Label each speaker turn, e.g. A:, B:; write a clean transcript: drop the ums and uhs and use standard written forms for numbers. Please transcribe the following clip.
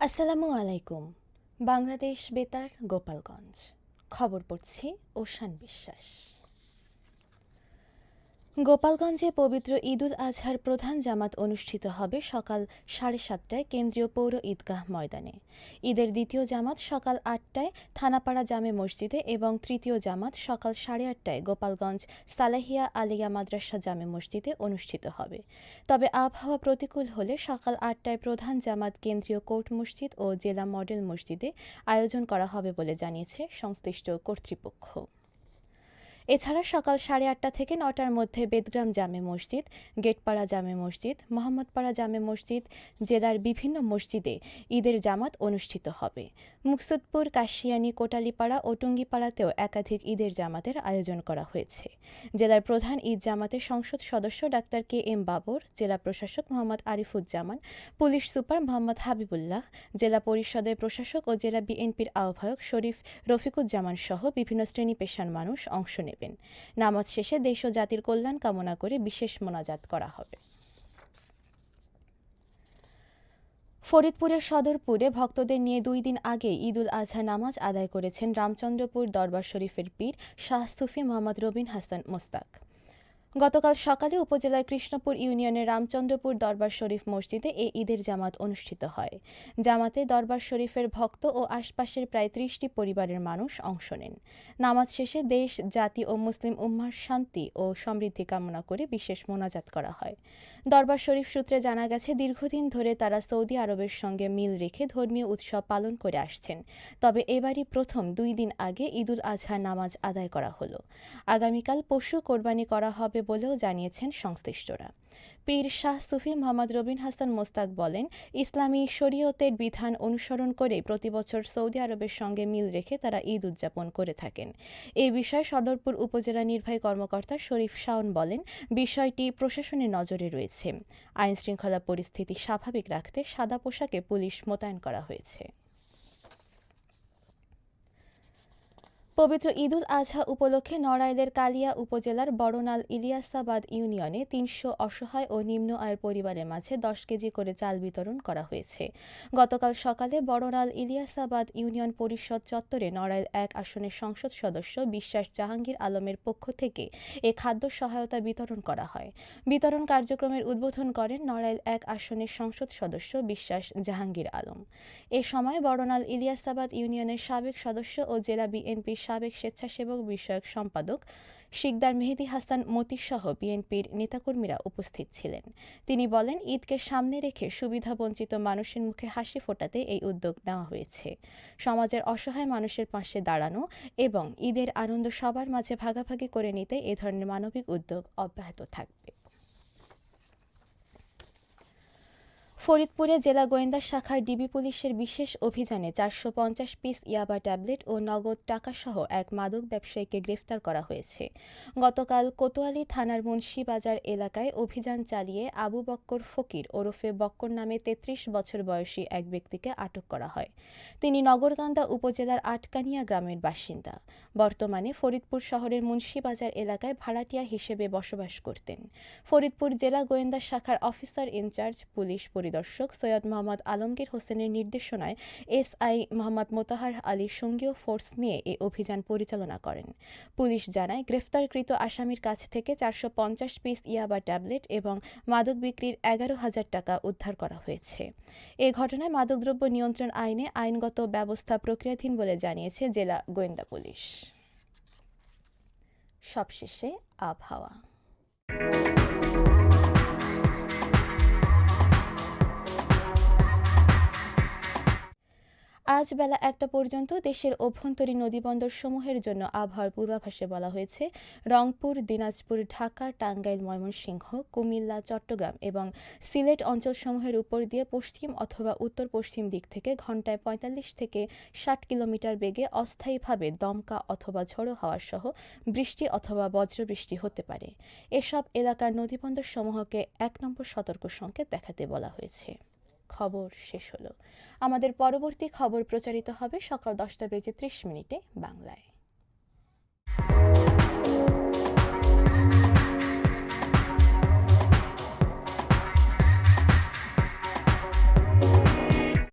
A: আসসালামু আলাইকুম। বাংলাদেশ বেতার, গোপালগঞ্জ। খবর পড়ছি ওশান বিশ্বাস। গোপালগঞ্জে পবিত্র ঈদুল আজহার প্রধান জামাত অনুষ্ঠিত হবে সকাল 7:30টায় কেন্দ্রীয় পৌর ঈদগাহ ময়দানে। ঈদের দ্বিতীয় জামাত সকাল 8টায় থানাপাড়া জামে মসজিদে এবং তৃতীয় জামাত সকাল 8:30টায় গোপালগঞ্জ সালেহিয়া আলিয়া মাদ্রাসা জামে মসজিদে অনুষ্ঠিত হবে। তবে আবহাওয়া প্রতিকূল হলে সকাল 8টায় প্রধান জামাত কেন্দ্রীয় কোর্ট মসজিদ ও জেলা মডেল মসজিদে আয়োজন করা হবে বলে জানিয়েছে সংশ্লিষ্ট কর্তৃপক্ষ। এছাড়া সকাল 8:30 থেকে 9টার মধ্যে বেদগ্রাম জামে মসজিদ, গেটপাড়া জামে মসজিদ, মোহাম্মদপাড়া জামে মসজিদ, জেলার বিভিন্ন মসজিদে ঈদের জামাত অনুষ্ঠিত হবে। মুকসুদপুর, কাশিয়ানী, কোটালীপাড়া ও টুঙ্গিপাড়াতেও একাধিক ঈদের জামাতের আয়োজন করা হয়েছে। জেলার প্রধান ঈদ জামাতের সংসদ সদস্য ডাক্তার কে.এম. বাবর, জেলা প্রশাসক মোহাম্মদ আরিফুজ্জামান, পুলিশ সুপার মোহাম্মদ হাবিবুল্লাহ, জেলা পরিষদের প্রশাসক ও জেলা বিএনপির আহ্বায়ক শরীফ রফিকুজ্জামান সহ বিভিন্ন শ্রেণী পেশার মানুষ অংশ নেবেন। নামাজ শেষে দেশ ও জাতির কল্যাণ কামনা করে বিশেষ মোনাজাত করা হবে। ফরিদপুরের সদরপুরে ভক্তদের নিয়ে 2 দিন আগে ঈদুল আজহা নামাজ আদায় করেছেন রামচন্দ্রপুর দরবার শরীফের পীর শাহ সুফি মোহাম্মদ রবিন হাসান মোস্তাক। গতকাল সকালে উপজেলার কৃষ্ণপুর ইউনিয়নের রামচন্দ্রপুর দরবার শরীফ মসজিদে এই ঈদের জামাত অনুষ্ঠিত হয়। জামাতে দরবার শরীফের ভক্ত ও আশপাশের প্রায় 30টি পরিবারের মানুষ অংশ নেন। নামাজ শেষে দেশ, জাতি ও মুসলিম উম্মাহর শান্তি ও সমৃদ্ধি কামনা করে বিশেষ মোনাজাত করা হয়। দরবার শরীফ সূত্রে জানা গেছে, দীর্ঘদিন ধরে তারা সৌদি আরবের সঙ্গে মিল রেখে ধর্মীয় উৎসব পালন করে আসছেন। তবে এবারই প্রথম 2 দিন আগে ঈদুল আজহা নামাজ আদায় করা হলো। আগামীকাল পশু কোরবানি করা হবে বলেও জানিয়েছেন সংশ্লিষ্টরা। পীর শাহ সুফি মোহাম্মদ রবিন হাসান মোস্তাক বলেন, ইসলামী শরীয়তের বিধান অনুসরণ করে প্রতিবছর সৌদি আরবের সঙ্গে মিল রেখে তারা ঈদ উদযাপন করে থাকেন। এই বিষয়ে সদরপুর উপজেলা নির্বাহী কর্মকর্তা শরীফ শাওন বলেন, বিষয়টি প্রশাসনের নজরে রয়েছে। আইনশৃঙ্খলা পরিস্থিতি স্বাভাবিক রাখতে সাদা পোশাকে পুলিশ মোতায়েন করা হয়েছে। পবিত্র ঈদুল আজহা উপলক্ষে নড়াইলের কালিয়া উপজেলার বড়নাল ইলিয়াসাবাদ ইউনিয়নে 300 অসহায় ও নিম্ন আয়ের পরিবারের মাঝে 10 কেজি করে চাল বিতরণ করা হয়েছে। গতকাল সকালে বড়নাল ইলিয়াসাবাদ ইউনিয়ন পরিষদ চত্বরে নড়াইল 1 আসনের সংসদ সদস্য বিশ্বাস জাহাঙ্গীর আলমের পক্ষ থেকে এ খাদ্য সহায়তা বিতরণ করা হয়। বিতরণ কার্যক্রমের উদ্বোধন করেন নড়াইল 1 আসনের সংসদ সদস্য বিশ্বাস জাহাঙ্গীর আলম। এ সময় বড়নাল ইলিয়াসাবাদ ইউনিয়নের সাবেক সদস্য ও জেলা বিএনপির সাবেক স্বেচ্ছাসেবক বিষয়ক সম্পাদক শিকদার মেহেদী হাসান মতিসহ বিএনপির নেতাকর্মীরা উপস্থিত ছিলেন। তিনি বলেন, ঈদকে সামনে রেখে সুবিধাবঞ্চিত মানুষের মুখে হাসি ফোটাতে এই উদ্যোগ নেওয়া হয়েছে। সমাজের অসহায় মানুষের পাশে দাঁড়ানো এবং ঈদের আনন্দ সবার মাঝে ভাগাভাগি করে নিতে এ ধরনের মানবিক উদ্যোগ অব্যাহত থাকবে। ফরিদপুরে জেলা গোয়েন্দা শাখার ডিবি পুলিশের বিশেষ অভিযানে 450 পিস ইয়াবা ট্যাবলেট ও নগদ টাকাসহ এক মাদক ব্যবসায়ীকে গ্রেফতার করা হয়েছে। গতকাল কোতোয়ালি থানার মুন্সিবাজার এলাকায় অভিযান চালিয়ে আবু বক্কর ফকির ওরফে বক্কর নামে 33 বছর বয়সী এক ব্যক্তিকে আটক করা হয়। তিনি নগরকান্দা উপজেলার আটকানিয়া গ্রামের বাসিন্দা। বর্তমানে ফরিদপুর শহরের মুন্সিবাজার এলাকায় ভাড়াটিয়া হিসেবে বসবাস করতেন। ফরিদপুর জেলা গোয়েন্দা শাখার অফিসার ইনচার্জ পুলিশ পরিদর্শক সৈয়দ মোহাম্মদ আলমগীর হোসেনের নির্দেশনায় এসআই মোহাম্মদ মোতাহার আলী সঙ্গীয় ফোর্স নিয়ে এই অভিযান পরিচালনা করেন। পুলিশ জানায়, গ্রেফতারকৃত আসামির কাছ থেকে 450 পিস ইয়াবা ট্যাবলেট এবং মাদক বিক্রির 11,000 টাকা উদ্ধার করা হয়েছে। এ ঘটনায় মাদকদ্রব্য নিয়ন্ত্রণ আইনে আইনগত ব্যবস্থা প্রক্রিয়াধীন বলে জানিয়েছে জেলা গোয়েন্দা পুলিশ। সবশেষে আবহাওয়া। আজ বেলা 1টা পর্যন্ত দেশের অভ্যন্তরীণ নদীবন্দর সমূহের জন্য আবহাওয়ার পূর্বাভাসে বলা হয়েছে, রংপুর, দিনাজপুর, ঢাকা, টাঙ্গাইল, ময়মনসিংহ, কুমিল্লা, চট্টগ্রাম এবং সিলেট অঞ্চলসমূহের উপর দিয়ে পশ্চিম অথবা উত্তর পশ্চিম দিক থেকে ঘণ্টায় 45 থেকে 60 কিলোমিটার বেগে অস্থায়ীভাবে দমকা অথবা ঝোড়ো হাওয়া সহ বৃষ্টি অথবা বজ্রবৃষ্টি হতে পারে। এসব এলাকার নদীবন্দর সমূহকে 1 নম্বর সতর্ক সংকেত দেখাতে বলা হয়েছে। খবর শেষ হলো। আমাদের পরবর্তী খবর প্রচারিত হবে সকাল 10টা বেজে 30 মিনিটে বাংলায়।